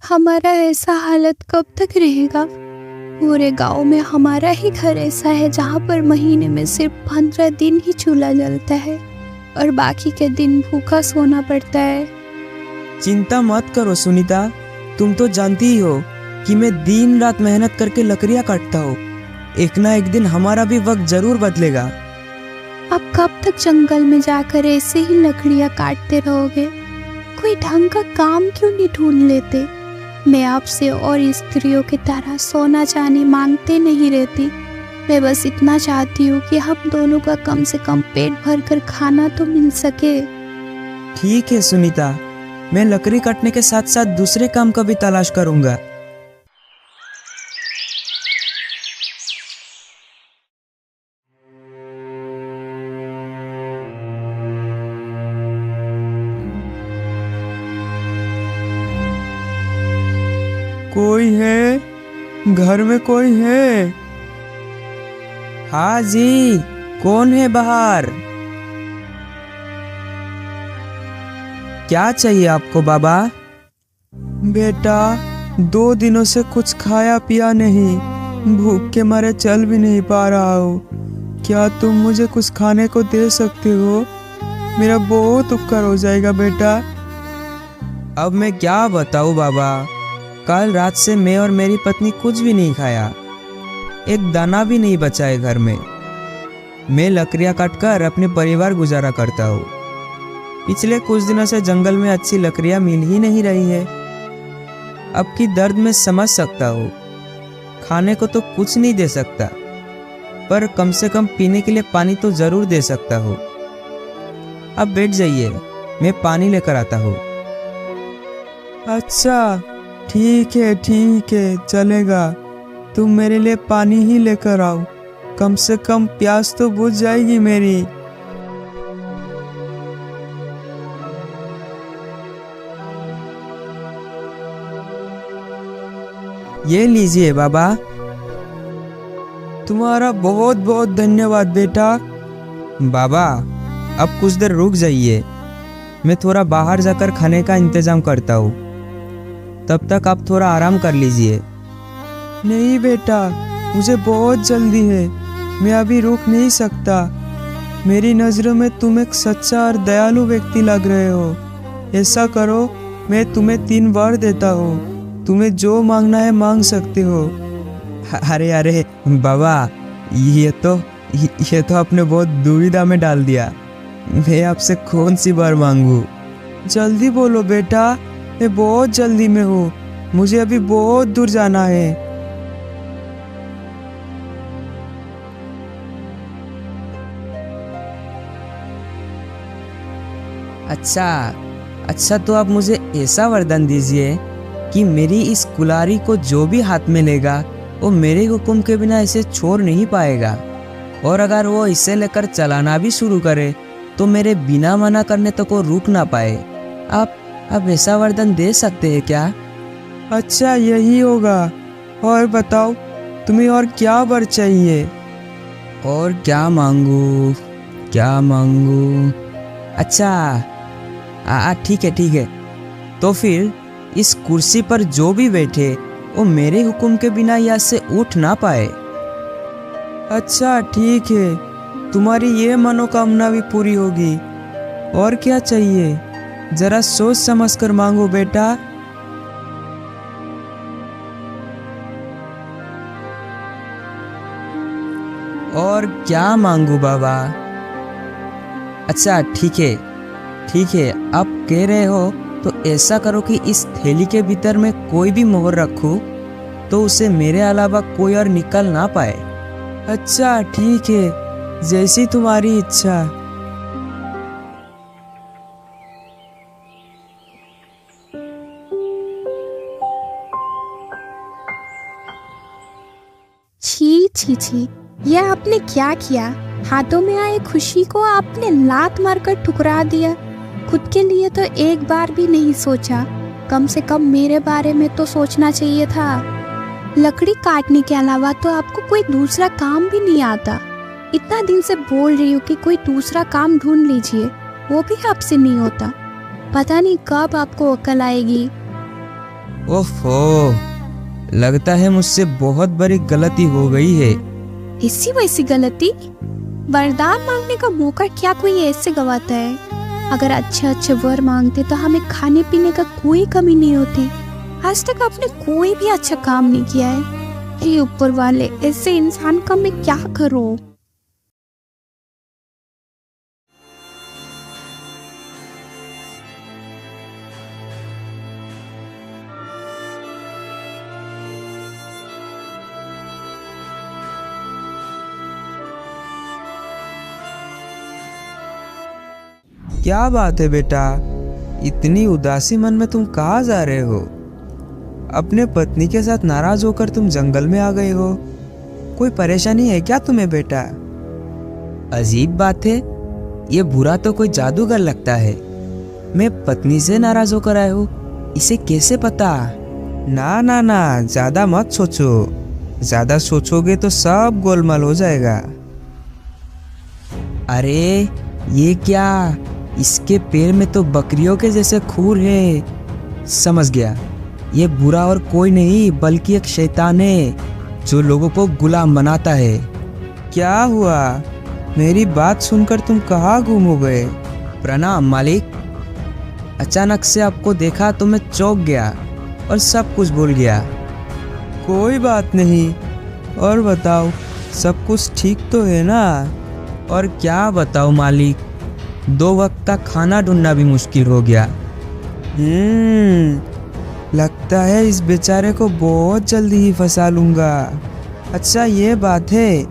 हमारा ऐसा हालत कब तक रहेगा? पूरे गांव में हमारा ही घर ऐसा है जहाँ पर महीने में सिर्फ 15 दिन ही चूल्हा जलता है और बाकी के दिन भूखा सोना पड़ता है। चिंता मत करो सुनीता, तुम तो जानती ही हो कि मैं दिन रात मेहनत करके लकड़ियाँ काटता हूँ। एक ना एक दिन हमारा भी वक्त जरूर बदलेगा। अब कब तक जंगल में जाकर ऐसे ही लकड़ियाँ काटते रहोगे? कोई ढंग का काम क्यों नहीं ढूंढ लेते? मैं आपसे और स्त्रियों की तरह सोना चांदी मांगते नहीं रहती। मैं बस इतना चाहती हूँ कि हम दोनों का कम से कम पेट भर कर खाना तो मिल सके। ठीक है सुनीता, मैं लकड़ी काटने के साथ साथ दूसरे काम का भी तलाश करूंगा। कोई है? घर में कोई है? हाँ जी, कौन है बाहर? क्या चाहिए आपको बाबा? बेटा, 2 दिनों से कुछ खाया पिया नहीं, भूख के मारे चल भी नहीं पा रहा हूँ। क्या तुम मुझे कुछ खाने को दे सकते हो? मेरा बहुत उपकार हो जाएगा बेटा। अब मैं क्या बताऊँ बाबा, कल रात से मैं और मेरी पत्नी कुछ भी नहीं खाया, एक दाना भी नहीं बचा है घर में। मैं लकड़ियाँ काटकर अपने परिवार गुजारा करता हूँ। पिछले कुछ दिनों से जंगल में अच्छी लकड़ियाँ मिल ही नहीं रही है। अब की दर्द मैं समझ सकता हूँ। खाने को तो कुछ नहीं दे सकता, पर कम से कम पीने के लिए पानी तो जरूर दे सकता हूँ। अब बैठ जाइए, मैं पानी लेकर आता हूँ। अच्छा, ठीक है, चलेगा। तुम मेरे लिए पानी ही लेकर आओ, कम से कम प्यास तो बुझ जाएगी मेरी। ये लीजिए बाबा। तुम्हारा बहुत बहुत धन्यवाद बेटा। बाबा, अब कुछ देर रुक जाइए, मैं थोड़ा बाहर जाकर खाने का इंतजाम करता हूँ। तब तक आप थोड़ा आराम कर लीजिए। नहीं बेटा, मुझे बहुत जल्दी है, मैं अभी रुक नहीं सकता। मेरी नज़रों में तुम एक सच्चा और दयालु व्यक्ति लग रहे हो। ऐसा करो, मैं तुम्हें 3 वर देता हूँ, तुम्हें जो मांगना है मांग सकते हो। अरे बाबा, ये तो आपने बहुत दुविधा में डाल दिया। मैं आपसे कौन सी वर मांगू? जल्दी बोलो बेटा, मैं बहुत जल्दी में हूँ, मुझे अभी बहुत दूर जाना है। अच्छा, तो आप मुझे ऐसा वरदान दीजिए कि मेरी इस कुल्हाड़ी को जो भी हाथ में लेगा वो मेरे हुक्म के बिना इसे छोड़ नहीं पाएगा, और अगर वो इसे लेकर चलाना भी शुरू करे तो मेरे बिना मना करने तक वो रुक ना पाए। आप ऐसा वरदान दे सकते हैं क्या? अच्छा, यही होगा। और बताओ, तुम्हें और क्या वर चाहिए? और क्या मांगू? अच्छा, ठीक है। तो फिर इस कुर्सी पर जो भी बैठे वो मेरे हुक्म के बिना यहाँ से उठ ना पाए। अच्छा, ठीक है, तुम्हारी ये मनोकामना भी पूरी होगी। और क्या चाहिए? जरा सोच समझ कर मांगो बेटा। और क्या मांगू बाबा? अच्छा, ठीक है, आप कह रहे हो तो ऐसा करो कि इस थैली के भीतर में कोई भी मोहर रखूं तो उसे मेरे अलावा कोई और निकल ना पाए। अच्छा, ठीक है, जैसी तुम्हारी इच्छा। छी, ये आपने क्या किया? हाथों में आए खुशी को आपने लात मारकर ठुकरा दिया। खुद के लिए तो एक बार भी नहीं सोचा। कम से कम मेरे बारे में तो सोचना चाहिए था। लकड़ी काटने के अलावा तो आपको कोई दूसरा काम भी नहीं आता। इतना दिन से बोल रही हूँ कि कोई दूसरा काम ढूंढ लीजिए, वो भी आपसे नहीं होता। पता नहीं कब आपको अकल आएगी। ओफो, लगता है मुझसे बहुत बड़ी गलती हो गई है। इसी वैसी गलती? वरदान मांगने का मौका क्या कोई ऐसे गवाता है? अगर अच्छे अच्छे वर मांगते तो हमें खाने पीने का कोई कमी नहीं होती। आज तक आपने कोई भी अच्छा काम नहीं किया है। हे ऊपर वाले, ऐसे इंसान का मैं क्या करूं? क्या बात है बेटा, इतनी उदासी मन में तुम कहाँ जा रहे हो? अपने पत्नी के साथ नाराज होकर तुम जंगल में आ गए हो। कोई परेशानी है क्या तुम्हें बेटा? अजीब बात है, ये बुरा तो कोई जादूगर लगता है। मैं पत्नी से नाराज होकर आया हूँ, इसे कैसे पता? ना ना ना, ज्यादा मत सोचो। ज्यादा सोचोगे तो सब गोलमाल हो जाएगा। अरे ये क्या, इसके पैर में तो बकरियों के जैसे खूर है। समझ गया, ये बुरा और कोई नहीं बल्कि एक शैतान है जो लोगों को गुलाम बनाता है। क्या हुआ? मेरी बात सुनकर तुम कहाँ गुम हो गए? प्रणाम मालिक। अचानक से आपको देखा तो मैं चौंक गया और सब कुछ भूल गया। कोई बात नहीं, और बताओ, सब कुछ ठीक तो है ना? और क्या बताओ मालिक, 2 वक्त का खाना ढूंढना भी मुश्किल हो गया। लगता है इस बेचारे को बहुत जल्दी ही फंसा लूंगा। अच्छा ये बात है,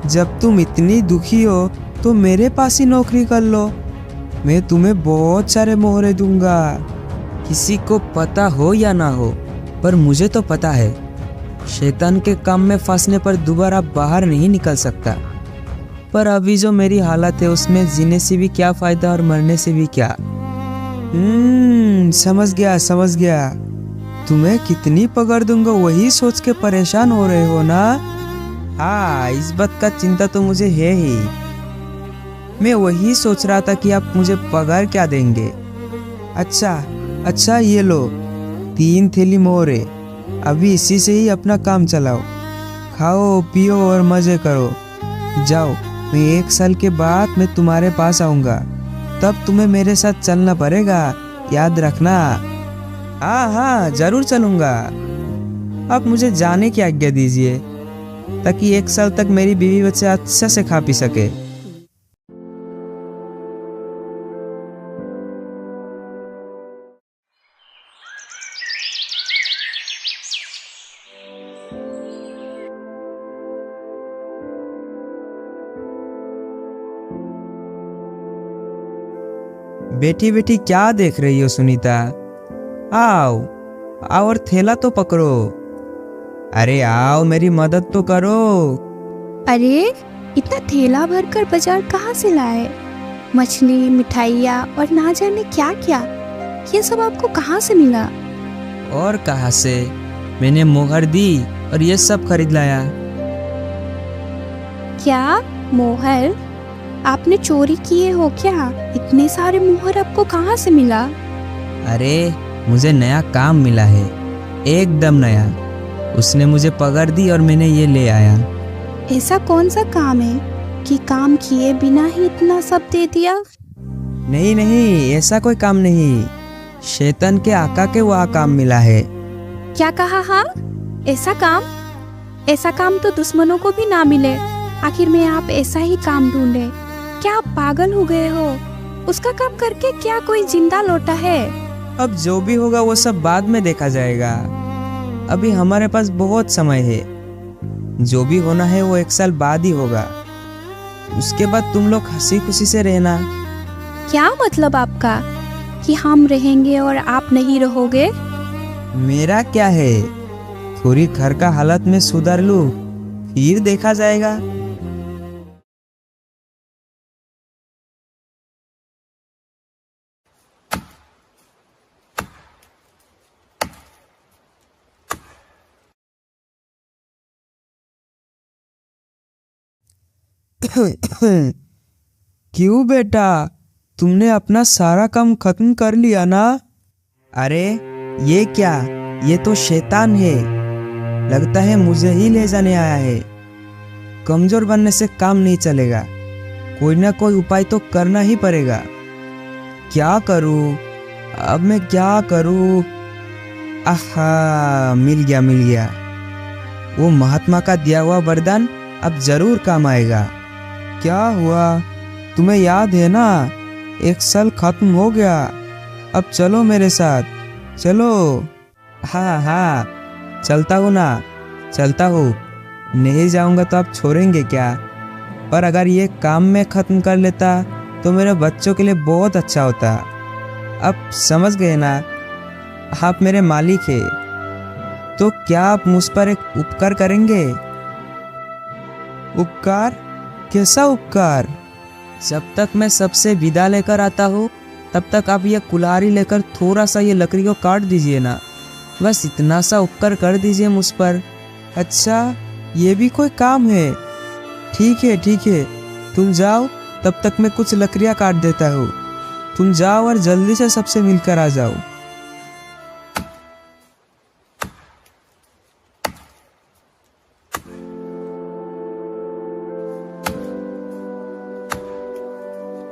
जब तुम इतनी दुखी हो तो मेरे पास ही नौकरी कर लो। मैं तुम्हें बहुत सारे मोहरे दूंगा। किसी को पता हो या ना हो, पर मुझे तो पता है, शैतान के काम में फंसने पर दोबारा बाहर नहीं निकल सकता। पर अभी जो मेरी हालत है उसमें जीने से भी क्या फायदा और मरने से भी क्या। समझ गया। तुम्हें कितनी पकड़ दूंगा वही सोच के परेशान हो रहे हो ना? हाँ, इस बात का चिंता तो मुझे है ही। मैं वही सोच रहा था कि आप मुझे पगार क्या देंगे। अच्छा ये लो, 3 थैली मोहरे। अभी इसी से ही अपना काम चलाओ, खाओ पियो और मजे करो। जाओ, मैं 1 साल के बाद मैं तुम्हारे पास आऊंगा, तब तुम्हें मेरे साथ चलना पड़ेगा, याद रखना। हाँ जरूर चलूंगा। आप मुझे जाने की आज्ञा दीजिए ताकि 1 साल तक मेरी बीवी बच्चे अच्छा से खा पी सके। बेटी क्या देख रही हो सुनीता? आओ और थैला तो पकड़ो। अरे आओ, मेरी मदद तो करो। अरे इतना थैला भरकर बाजार कहाँ से लाए? मछली, मिठाइयाँ और ना जाने क्या क्या, ये सब आपको कहाँ से मिला? और कहाँ से, मैंने मोहर दी और ये सब खरीद लाया। क्या मोहर? आपने चोरी किए हो क्या? इतने सारे मोहर आपको कहाँ से मिला? अरे मुझे नया काम मिला है, एकदम नया। उसने मुझे पकड़ दी और मैंने ये ले आया। ऐसा कौन सा काम है कि काम किए बिना ही इतना सब दे दिया? नहीं, ऐसा कोई काम नहीं। शैतान के आका के वहाँ काम मिला है। क्या कहा? हाँ, ऐसा काम तो दुश्मनों को भी ना मिले। आखिर में आप ऐसा ही काम ढूंढे। क्या आप पागल हो गए हो? उसका काम करके क्या कोई जिंदा लौटा है? अब जो भी होगा वो सब बाद में देखा जाएगा। अभी हमारे पास बहुत समय है। जो भी होना है वो 1 साल बाद ही होगा। उसके बाद तुम लोग हंसी खुशी से रहना। क्या मतलब आपका कि हम रहेंगे और आप नहीं रहोगे? मेरा क्या है, थोड़ी घर का हालत में सुधार लूं, फिर देखा जाएगा। क्यों बेटा, तुमने अपना सारा काम खत्म कर लिया ना? अरे ये क्या, ये तो शैतान है। लगता है मुझे ही ले जाने आया है। कमजोर बनने से काम नहीं चलेगा। कोई ना कोई उपाय तो करना ही पड़ेगा। क्या करूं? अब मैं क्या करूं? आहा, मिल गया मिल गया। वो महात्मा का दिया हुआ वरदान अब जरूर काम आएगा। क्या हुआ? तुम्हें याद है ना, 1 साल खत्म हो गया। अब चलो मेरे साथ, चलो। हाँ हाँ, चलता हूँ ना, चलता हूँ। नहीं जाऊँगा तो आप छोड़ेंगे क्या? पर अगर ये काम मैं ख़त्म कर लेता तो मेरे बच्चों के लिए बहुत अच्छा होता। अब समझ गए ना, आप मेरे मालिक हैं। तो क्या आप मुझ पर एक उपकार करेंगे? उपकार? कैसा उपकार? जब तक मैं सबसे विदा लेकर आता हूँ तब तक आप ये कुल्हाड़ी लेकर थोड़ा सा ये लकड़ी को काट दीजिए ना। बस इतना सा उपकार कर दीजिए मुझ पर। अच्छा, ये भी कोई काम है? ठीक है ठीक है, तुम जाओ, तब तक मैं कुछ लकड़ियाँ काट देता हूँ। तुम जाओ और जल्दी से सबसे मिलकर आ जाओ।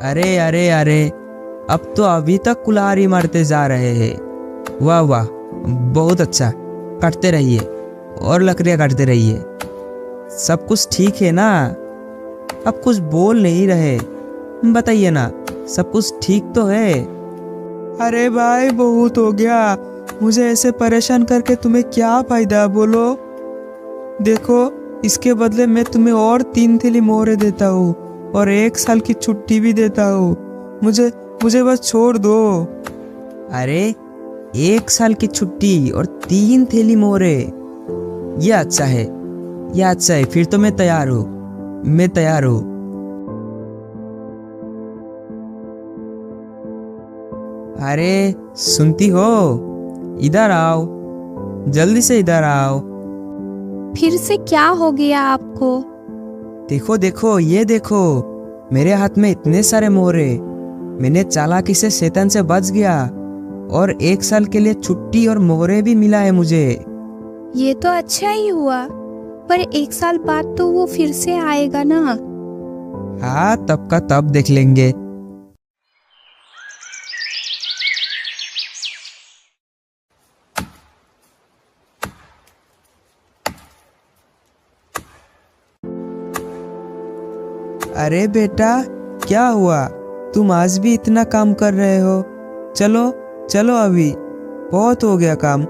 अरे अरे अरे, अब तो अभी तक कुल्हाड़ी मारते जा रहे हैं। वाह वाह, बहुत अच्छा। काटते रहिए और लकड़ियाँ काटते रहिए। सब कुछ ठीक है ना? अब कुछ बोल नहीं रहे, बताइए ना, सब कुछ ठीक तो है? अरे भाई, बहुत हो गया। मुझे ऐसे परेशान करके तुम्हें क्या फायदा, बोलो। देखो, इसके बदले मैं तुम्हें और 3 थैली मोहरे देता हूँ और 1 साल की छुट्टी भी देता हूँ। मुझे बस छोड़ दो। अरे, 1 साल की छुट्टी और 3 थैली मोहरे, ये अच्छा है, ये अच्छा है। फिर तो मैं तैयार हूँ, मैं तैयार हूँ। अरे, सुनती हो? इधर आओ, जल्दी से इधर आओ। फिर से क्या हो गया आपको? देखो देखो, ये देखो, मेरे हाथ में इतने सारे मोहरे। मैंने चालाकी से शैतान से बच गया और 1 साल के लिए छुट्टी और मोहरे भी मिला है मुझे। ये तो अच्छा ही हुआ, पर 1 साल बाद तो वो फिर से आएगा ना। हाँ, तब का तब देख लेंगे। अरे बेटा, क्या हुआ? तुम आज भी इतना काम कर रहे हो? चलो चलो, अभी बहुत हो गया काम।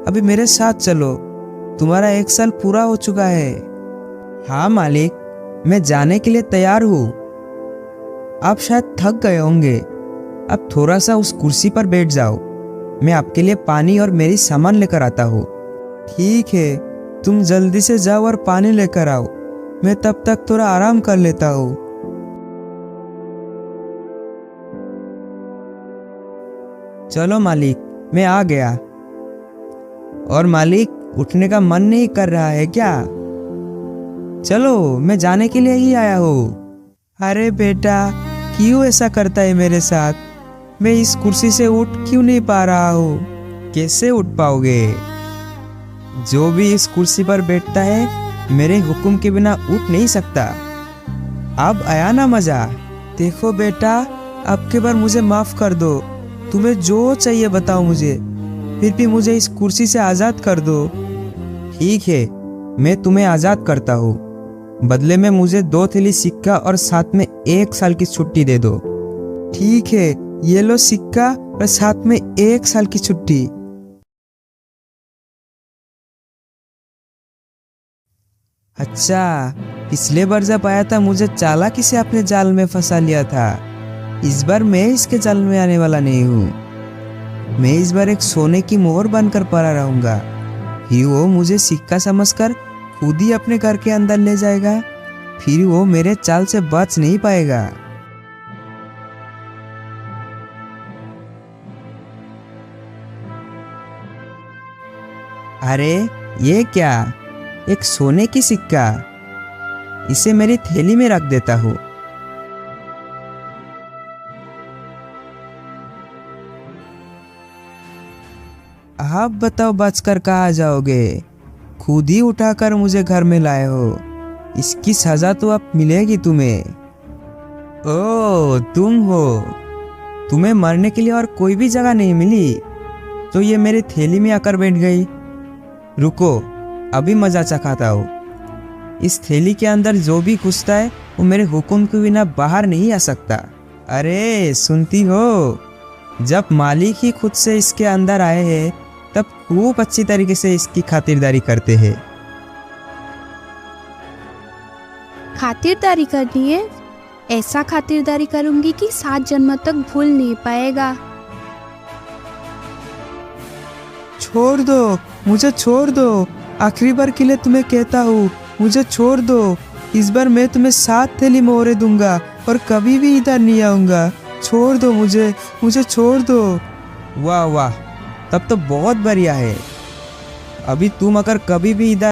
अभी मेरे साथ चलो, तुम्हारा 1 साल पूरा हो चुका है। हाँ मालिक, मैं जाने के लिए तैयार हूँ। आप शायद थक गए होंगे। अब थोड़ा सा उस कुर्सी पर बैठ जाओ। मैं आपके लिए पानी और मेरी सामान लेकर आता हूँ। ठीक है, तुम जल्दी से जाओ और पानी लेकर आओ। मैं तब तक थोड़ा आराम कर लेता हूँ। चलो मालिक, मैं आ गया। और मालिक, उठने का मन नहीं कर रहा है क्या? चलो, मैं जाने के लिए ही आया हूँ। अरे बेटा, क्यों ऐसा करता है मेरे साथ? मैं इस कुर्सी से उठ क्यों नहीं पा रहा हूँ? कैसे उठ पाओगे? जो भी इस कुर्सी पर बैठता है मेरे हुक्म के बिना उठ नहीं सकता। अब आया ना मजा? देखो बेटा, अब के बार मुझे माफ कर दो। तुम्हें जो चाहिए बताओ मुझे, फिर भी मुझे इस कुर्सी से आजाद कर दो। ठीक है, मैं तुम्हें आजाद करता हूँ। बदले में मुझे 2 थैली सिक्का और साथ में 1 साल की छुट्टी दे दो। ठीक है, ये लो सिक्का और साथ में 1 साल की छुट्टी। अच्छा, पिछले बार जब आया था मुझे चालाकी से अपने जाल में फंसा लिया था। इस बार मैं इसके जाल में आने वाला नहीं हूँ। मैं इस बार एक सोने की मोहर बनकर पड़ा रहूंगा। फिर वो मुझे सिक्का समझकर खुद ही अपने घर के अंदर ले जाएगा। फिर वो मेरे चाल से बच नहीं पाएगा। अरे, ये क्या? एक सोने की सिक्का। इसे मेरी थैली में रख देता हूँ। अब बताओ बचकर कहाँ जाओगे? खुद ही उठाकर मुझे घर में लाए हो, इसकी सजा तो अब मिलेगी तुम्हें। ओ तुम हो, तुम्हें मरने के लिए और कोई भी जगह नहीं मिली तो ये मेरी थैली में आकर बैठ गई। रुको, अभी मजा चखाता हूँ। इस थैली के अंदर जो भी घुसता है वो मेरे हुक्म के बिना बाहर नहीं आ सकता। अरे सुनती हो, जब मालिक ही खुद से इसके अंदर आए हैं तब खूब अच्छी तरीके से इसकी खातिरदारी करते हैं। खातिरदारी करनी है? ऐसा खातिरदारी करूंगी कि 7 जन्म तक भूल नहीं पाएगा। छोड़ दो, मुझे छोड़ दो। आखिरी बार के लिए तुम्हें कहता हूँ, मुझे छोड़ दो। इस बार मैं तुम्हें 7 थैली मोहरे दूंगा और कभी भी इधर नहीं आऊँगा। छोड़ दो मुझे छोड़ दो। वाह वाह, तब तो बहुत बढ़िया है। अभी तुम अगर कभी भी इधर